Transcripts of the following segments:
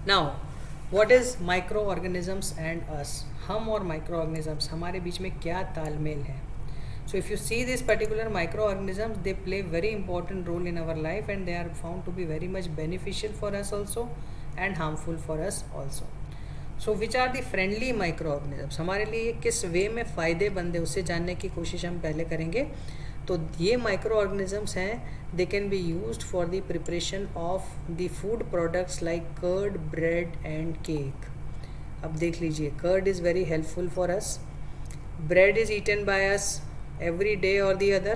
Now what is microorganisms and us, हम और micro organisms हमारे बीच में क्या तालमेल है. So if you see these particular microorganisms, they play very important role in our life and they are found to be very much beneficial for us also and harmful for us also. So which are the friendly microorganisms, हमारे लिए किस वे में फ़ायदेमंद है उसे जानने की कोशिश हम पहले करेंगे. तो ये माइक्रो ऑर्गेनिजम्स हैं, they can be used for the preparation of the food products like curd, bread and cake. अब देख लीजिए, curd is very helpful for us, bread is eaten by us every day or the other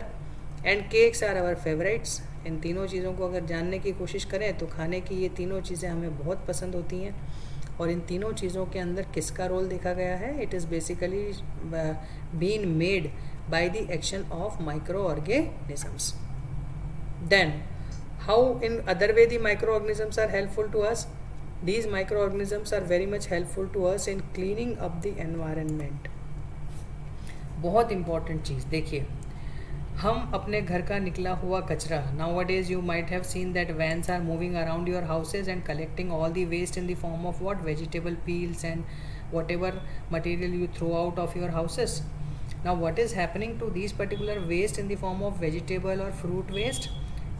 and cakes are our favorites. इन तीनों चीज़ों को अगर जानने की कोशिश करें तो खाने की ये तीनों चीज़ें हमें बहुत पसंद होती हैं. और इन तीनों चीज़ों के अंदर किसका रोल देखा गया है? It is basically been made by the action of micro organisms. Then how in other way the micro organisms are helpful to us. These microorganisms are very much helpful to us in cleaning up the environment. बहुत important चीज़ देखिए, हम अपने घर का निकला हुआ कचरा, nowadays you might have seen that vans are moving around your houses and collecting all the waste in the form of what, vegetable peels and whatever material you throw out of your houses. Now what is happening to this particular waste in the form of vegetable और fruit waste?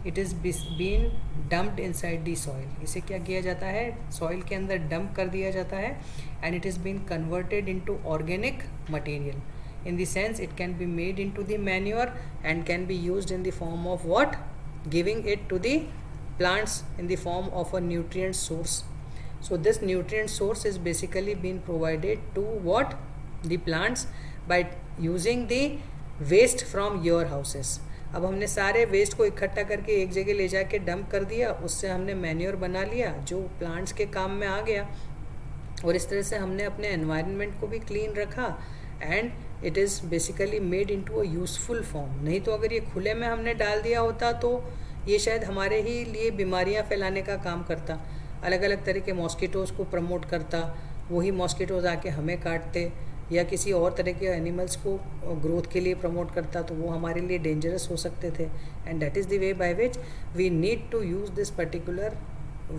It is been dumped inside the soil. इसे क्या किया जाता है? Soil के अंदर dump कर दिया जाता है and it is been converted into organic material. In the sense it can be made into the manure and can be used in the form of what? Giving it to the plants in the form of a nutrient source. So this nutrient source is basically being provided to what? The plants by using the waste from your houses. अब हमने सारे waste को इकट्ठा करके एक जगह ले जाके डंप कर दिया, उससे हमने मैन्योर बना लिया जो प्लांट्स के काम में आ गया, और इस तरह से हमने अपने एनवायरनमेंट को भी क्लीन रखा and it is basically made into a useful form. नहीं तो अगर ये खुले में हमने डाल दिया होता तो ये शायद हमारे ही लिए बीमारियां फैलाने का काम करता, अलग अलग तरह के मॉस्किटोज़ को प्रमोट करता, वही मॉस्किटोज़ आके हमें काटते, या किसी और तरह के एनिमल्स को ग्रोथ के लिए प्रमोट करता, तो वो हमारे लिए डेंजरस हो सकते थे. And that is the way by which we need to use this particular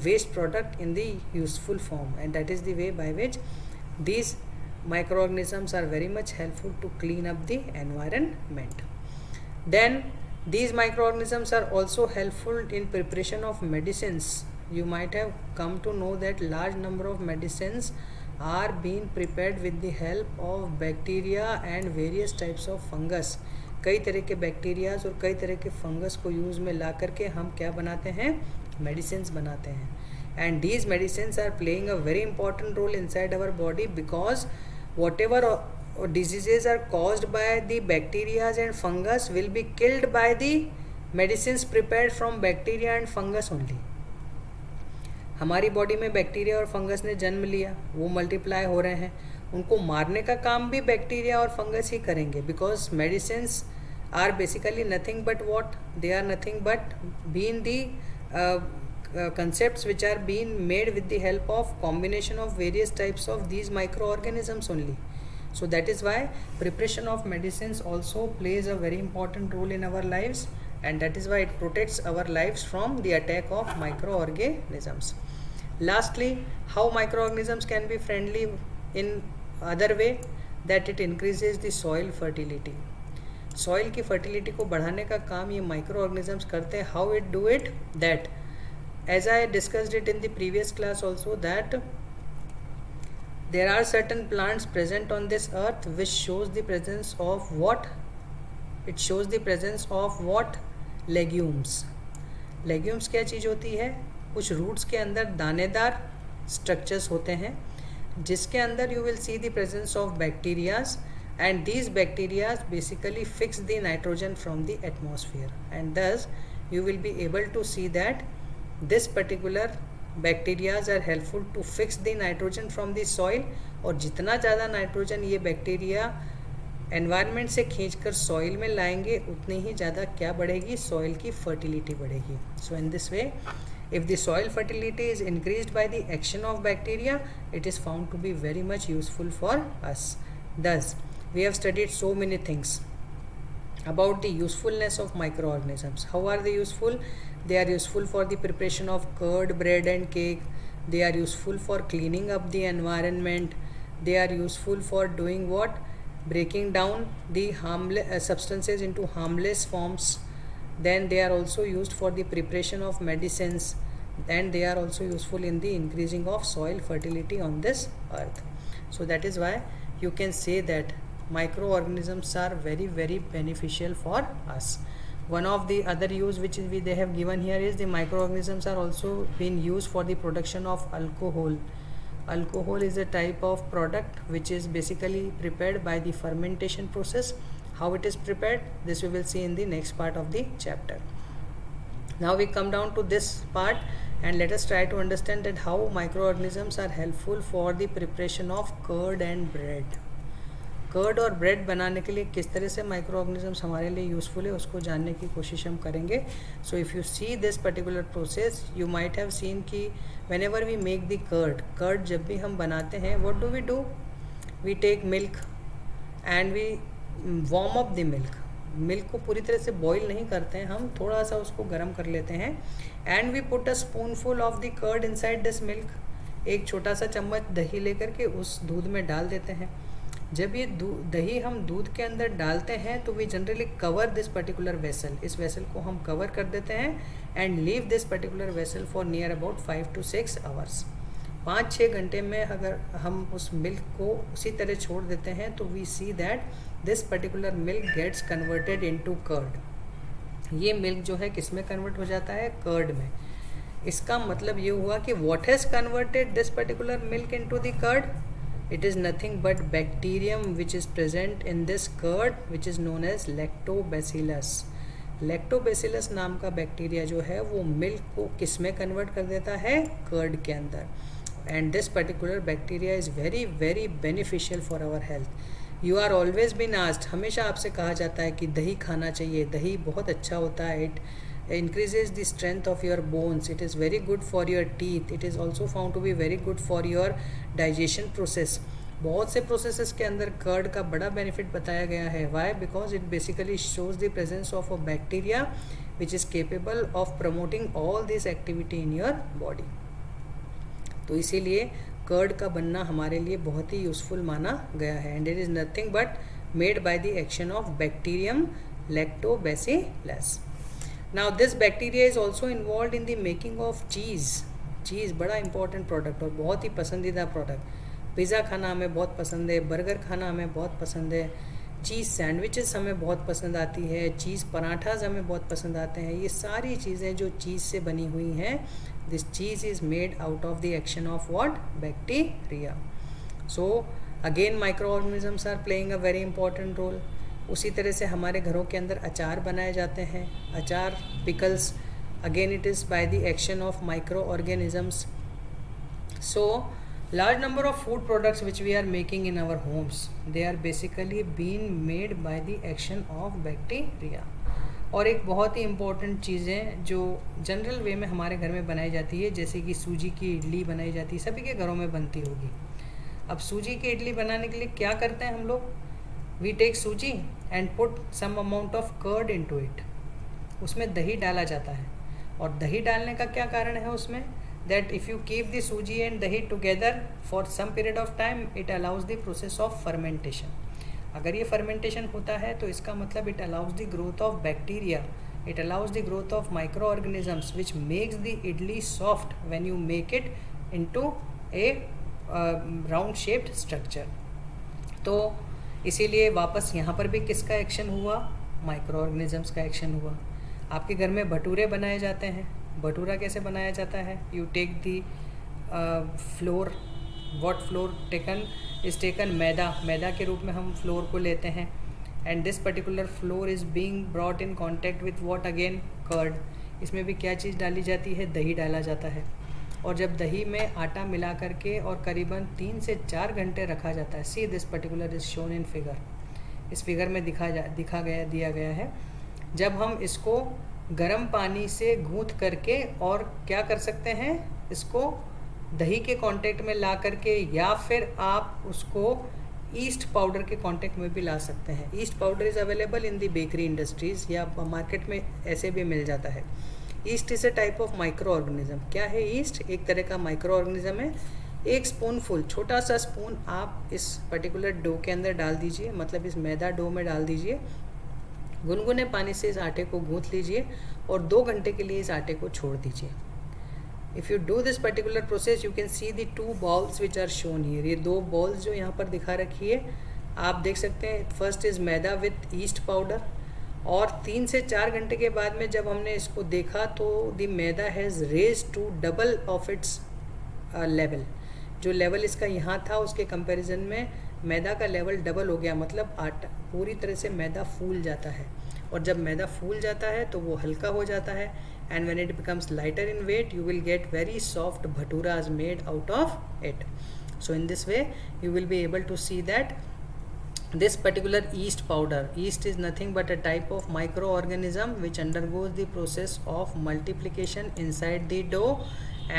waste product in the useful form, and that is the way by which these microorganisms are very much helpful to clean up the environment. Then these microorganisms are also helpful in preparation of medicines. You might have come to know that large number of medicines are being prepared with the help of bacteria and various types of fungus. कई तरह के bacterias और कई तरह के fungus को use में ला करके हम क्या बनाते हैं? मेडिसिन्स बनाते हैं. And these medicines are playing a very important role inside our body because whatever diseases are caused by the bacterias and fungus will be killed by the medicines prepared from bacteria and fungus only. हमारी body में bacteria और fungus ने जन्म लिया, वो multiply हो रहे हैं, उनको मारने का काम भी बैक्टीरिया और फंगस ही करेंगे because medicines are basically nothing but what, they are nothing but been the concepts which are being made with the help of combination of various types of these microorganisms only. So that is why preparation of medicines also plays a very important role in our lives, and that is why it protects our lives from the attack of microorganisms. Lastly, how microorganisms can be friendly in other way, that it increases the soil fertility. Soil की fertility को बढ़ाने का काम ये microorganisms करते हैं. How it do it? That as I discussed it in the previous class also, that there are certain plants present on this earth which shows the presence of what? It shows the presence of what? Legumes. Legumes क्या चीज़ होती है? कुछ roots के अंदर दानेदार structures होते हैं जिसके अंदर you will see the presence of bacterias, and these bacterias basically fix the nitrogen from the atmosphere, and thus you will be able to see that this particular bacterias are helpful to fix the nitrogen from the soil. और जितना ज़्यादा nitrogen ये bacteria environment से खींचकर soil में लाएंगे उतनी ही ज़्यादा क्या बढ़ेगी? सॉइल की फर्टिलिटी बढ़ेगी. So in this way if the soil fertility is increased by the action of bacteria, it is found to be very much useful for us. Thus we have studied so many things about the usefulness of microorganisms. How are they useful? They are useful for the preparation of curd, bread and cake. they are useful for cleaning up the environment, they are useful for doing what, breaking down the harmless substances into harmless forms, then they are also used for the preparation of medicines, and they are also useful in the increasing of soil fertility on this earth. So that is why you can say that microorganisms are very very beneficial for us. One of the other use which they have given here is the microorganisms are also being used for the production of alcohol. Alcohol is a type of product which is basically prepared by the fermentation process. How it is prepared, this we will see in the next part of the chapter. Now we come down to this part and let us try to understand that how microorganisms are helpful for the preparation of curd and bread. Curd और bread बनाने के लिए किस तरह से microorganisms हमारे लिए useful है उसको जानने की कोशिश हम करेंगे. So if you see this particular process you might have seen कि whenever we make the curd जब भी हम बनाते हैं what do, we take milk and we warm up the milk को पूरी तरह से बॉईल नहीं करते हैं, हम थोड़ा सा उसको गर्म कर लेते हैं. And we put a spoonful of the curd inside this milk. एक छोटा सा चम्मच दही लेकर के उस दूध में डाल देते हैं. जब ये दही हम दूध के अंदर डालते हैं तो we generally cover this particular vessel, इस वेसल को हम कवर कर देते हैं and leave this particular vessel for near about 5 to 6 hours. 5-6 घंटे में अगर हम उस मिल्क को उसी तरह छोड़ देते हैं तो we see that this particular milk gets converted into curd. ये मिल्क जो है किस में कन्वर्ट हो जाता है, कर्ड में. इसका मतलब ये हुआ कि what has converted this particular milk into the curd, it is nothing but bacterium which is present in this curd which is known as lactobacillus. lactobacillus नाम का बैक्टीरिया जो है वो मिल्क को किस में कन्वर्ट कर देता है, कर्ड के अंदर. And this particular bacteria is very very beneficial for our health. You are always been asked, हमेशा आपसे कहा जाता है कि दही खाना चाहिए, दही बहुत अच्छा होता है, it increases the strength of your bones, it is very good for your teeth, it is also found to be very good for your digestion process. बहुत से प्रोसेसेस के अंदर कर्ड का बड़ा बेनिफिट बताया गया है. Why, because it basically shows the presence of a bacteria which is capable of promoting all this activity in your body. तो इसीलिए कर्ड का बनना हमारे लिए बहुत ही यूज़फुल माना गया है. And it is nothing but made by the action of bacterium lactobacillus. Now this bacteria is also involved in the making of cheese. चीज़ बड़ा इंपॉर्टेंट प्रोडक्ट और बहुत ही पसंदीदा प्रोडक्ट. पिज़्ज़ा खाना हमें बहुत पसंद है, बर्गर खाना हमें बहुत पसंद है, चीज़ सैंडविचेस हमें बहुत पसंद आती है, चीज़ पराठाज हमें बहुत पसंद आते हैं. ये सारी चीज़ें जो चीज़ से बनी हुई हैं, दिस चीज़ is made out of the action of what, bacteria. So again micro organisms are playing a very important role. उसी तरह से हमारे घरों के अंदर अचार बनाए जाते हैं, अचार, pickles, again it is by the action of micro organisms. So large number of food products which we are making in our homes, they are basically been made by the action of bacteria. और एक बहुत ही important चीज़ें जो general वे में हमारे घर में बनाई जाती है, जैसे कि सूजी की इडली बनाई जाती है, सभी के घरों में बनती होगी. अब सूजी की इडली बनाने के लिए क्या करते हैं हम लोग, we take suji and put some amount of curd into it. उसमें दही डाला जाता है. और दही डालने का क्या कारण है उसमें, that if you keep the suji and dahi together for some period of time it allows the process of fermentation. अगर ये फर्मेंटेशन होता है तो इसका मतलब it allows the growth of bacteria, it allows the growth of micro organisms which makes the idli soft when you make it into a round shaped structure. तो इसीलिए वापस यहाँ पर भी किसका एक्शन हुआ, माइक्रो ऑर्गेनिजम्स का एक्शन हुआ. आपके घर में भटूरे बनाए जाते हैं. भटूरा कैसे बनाया जाता है, you take the flour, what flour taken is taken, मैदा के रूप में हम फ्लोर को लेते हैं. And this particular flour is being brought in contact with what, again curd. इसमें भी क्या चीज़ डाली जाती है, दही डाला जाता है. और जब दही में आटा मिला करके और करीबन 3 से 4 घंटे रखा जाता है. सी this particular is shown in figure, इस फिगर में दिया गया है. जब हम इसको गर्म पानी से गूँथ करके और क्या कर सकते हैं, इसको दही के कांटेक्ट में ला करके, या फिर आप उसको ईस्ट पाउडर के कांटेक्ट में भी ला सकते हैं. East powder is available in the bakery industries, या मार्केट में ऐसे भी मिल जाता है. East is a type of micro organism. क्या है ईस्ट? एक तरह का माइक्रो ऑर्गेनिज्म है. एक स्पूनफुल, छोटा सा स्पून आप इस पर्टिकुलर डो के अंदर डाल दीजिए, मतलब इस मैदा डो में डाल दीजिए. गुनगुने पानी से इस आटे को गूंथ लीजिए और 2 घंटे के लिए इस आटे को छोड़ दीजिए. If you do this particular process you can see the 2 balls which are shown here. ये 2 balls जो यहाँ पर दिखा रखी है आप देख सकते हैं. First is maida with east powder. और 3 से 4 घंटे के बाद में जब हमने इसको देखा तो the maida has raise to double of its level. जो लेवल इसका यहाँ था उसके कंपैरिजन में मैदा का लेवल डबल हो गया. मतलब आटा पूरी तरह से मैदा फूल जाता है. और जब मैदा फूल जाता है तो वो हल्का हो जाता है. And when it becomes lighter in weight you will get very soft bhaturas made out of it. So in this way you will be able to see that this particular yeast powder, yeast is nothing but a type of microorganism which undergoes the process of multiplication inside the dough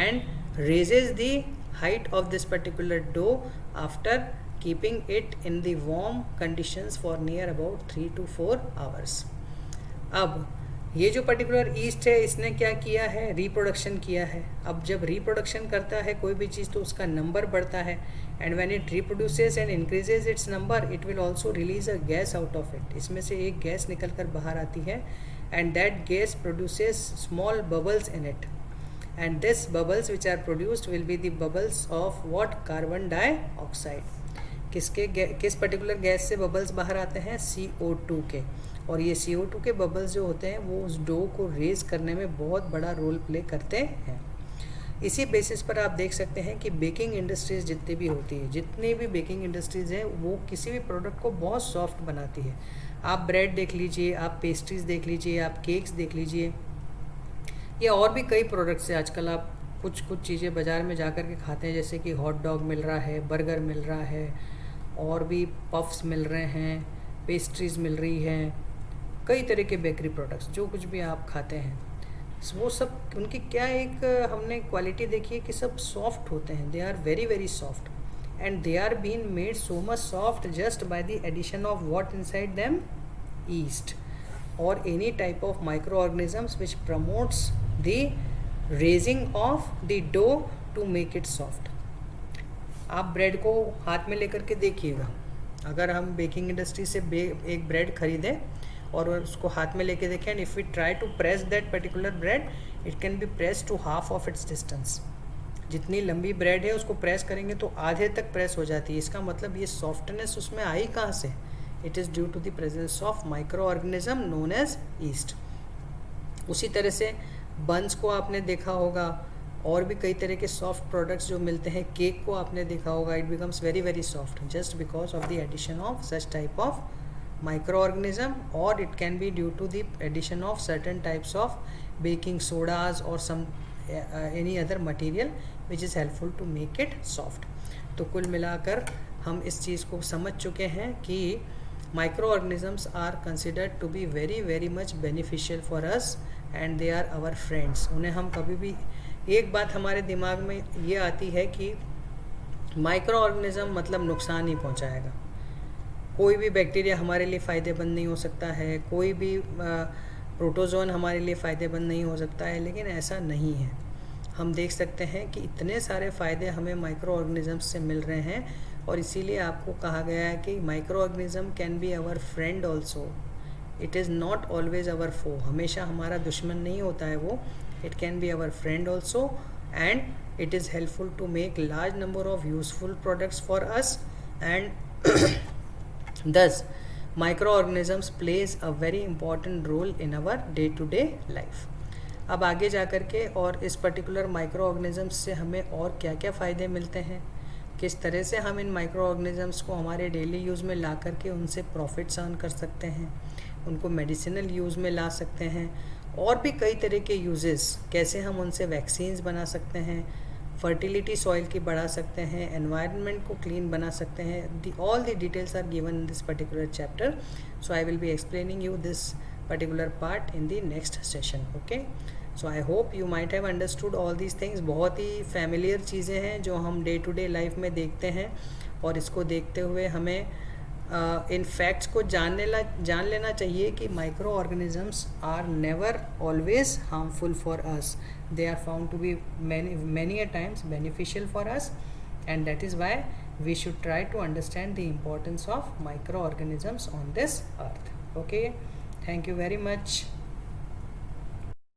and raises the height of this particular dough after keeping it in the warm conditions for near about 3 to 4 hours. अब ये जो particular east है इसने क्या किया है? Reproduction किया है. अब जब रिप्रोडक्शन करता है कोई भी चीज़ तो उसका नंबर बढ़ता है. And when it reproduces and increases its number it will also release a gas out of it. इसमें से एक गैस निकल कर बाहर आती है and that gas produces small bubbles in it. And this bubbles which are produced will be the bubbles of what? Carbon dioxide. किस पर्टिकुलर गैस से बबल्स बाहर आते हैं? CO2 के. और ये CO2 के बबल्स जो होते हैं वो उस डो को रेज करने में बहुत बड़ा रोल प्ले करते हैं. इसी बेसिस पर आप देख सकते हैं कि बेकिंग इंडस्ट्रीज़ जितनी भी होती है, जितनी भी बेकिंग इंडस्ट्रीज़ हैं वो किसी भी प्रोडक्ट को बहुत सॉफ्ट बनाती है. आप ब्रेड देख लीजिए, आप पेस्ट्रीज़ देख लीजिए, आप केक्स देख लीजिए, या और भी कई प्रोडक्ट्स हैं. आजकल आप कुछ चीज़ें बाज़ार में जा कर के खाते हैं, जैसे कि हॉट डॉग मिल रहा है, बर्गर मिल रहा है, और भी पफ्स मिल रहे हैं, पेस्ट्रीज़ मिल रही हैं, कई तरह के बेकरी प्रोडक्ट्स जो कुछ भी आप खाते हैं वो सब उनकी क्या एक हमने क्वालिटी देखी है कि सब सॉफ्ट होते हैं. They are very very soft and they are been made so much soft just by the addition of what inside them? Yeast और any type of micro organisms which promotes the raising of the dough to make it soft. आप bread को हाथ में लेकर के देखिएगा. अगर हम बेकिंग इंडस्ट्री से एक ब्रेड खरीदें और उसको हाथ में लेके देखें and if we try to press that particular bread it can be press to half of its distance. जितनी लंबी ब्रेड है उसको प्रेस करेंगे तो आधे तक प्रेस हो जाती है. इसका मतलब ये सॉफ्टनेस उसमें आई कहाँ से? It is due to the presence of micro organism known as yeast. उसी तरह से बंस को आपने देखा होगा, और भी कई तरह के सॉफ्ट प्रोडक्ट्स जो मिलते हैं. केक को आपने देखा होगा, it becomes very very soft just because of the addition of such type of microorganism, or it can be due to the addition of certain types of baking sodas or some any other material which is helpful to make it soft. तो कुल मिलाकर हम इस चीज़ को समझ चुके हैं कि microorganisms are considered to be very very much beneficial for us and they are our friends. उन्हें हम कभी भी, एक बात हमारे दिमाग में ये आती है कि माइक्रो ऑर्गेनिज्म मतलब नुकसान ही पहुंचाएगा. कोई भी बैक्टीरिया हमारे लिए फ़ायदेमंद नहीं हो सकता है, कोई भी प्रोटोजोन हमारे लिए फ़ायदेमंद नहीं हो सकता है, लेकिन ऐसा नहीं है. हम देख सकते हैं कि इतने सारे फ़ायदे हमें माइक्रो ऑर्गेनिजम्स से मिल रहे हैं और इसीलिए आपको कहा गया है कि microorganism can be our friend also. It is not always our foe. हमेशा हमारा दुश्मन नहीं होता है वो. It can be our friend also and it is helpful to make large number of useful products for us and thus microorganisms plays a very important role in our day to day life. अब आगे जा कर के और इस particular micro organisms से हमें और क्या क्या फ़ायदे मिलते हैं, किस तरह से हम इन माइक्रो ऑर्गेनिजम्स को हमारे डेली यूज़ में ला कर के उनसे प्रॉफिट्स अर्न कर सकते हैं, उनको मेडिसिनल यूज़ में ला सकते हैं, और भी कई तरह के यूजेस, कैसे हम उनसे वैक्सीन्स बना सकते हैं, फर्टिलिटी सॉइल की बढ़ा सकते हैं, एनवायरनमेंट को क्लीन बना सकते हैं. All the details are given in this particular chapter. So I will be explaining you this particular part in the next session. Okay, so I hope you might have understood all these things. बहुत ही familiar चीज़ें हैं जो हम day to day life में देखते हैं और इसको देखते हुए हमें इन फैक्ट्स को जान लेना चाहिए कि micro organisms are never always harmful for us. They are found to be many a times beneficial for us, and that is why we should try to understand the importance of microorganisms on this earth. Okay, thank you very much.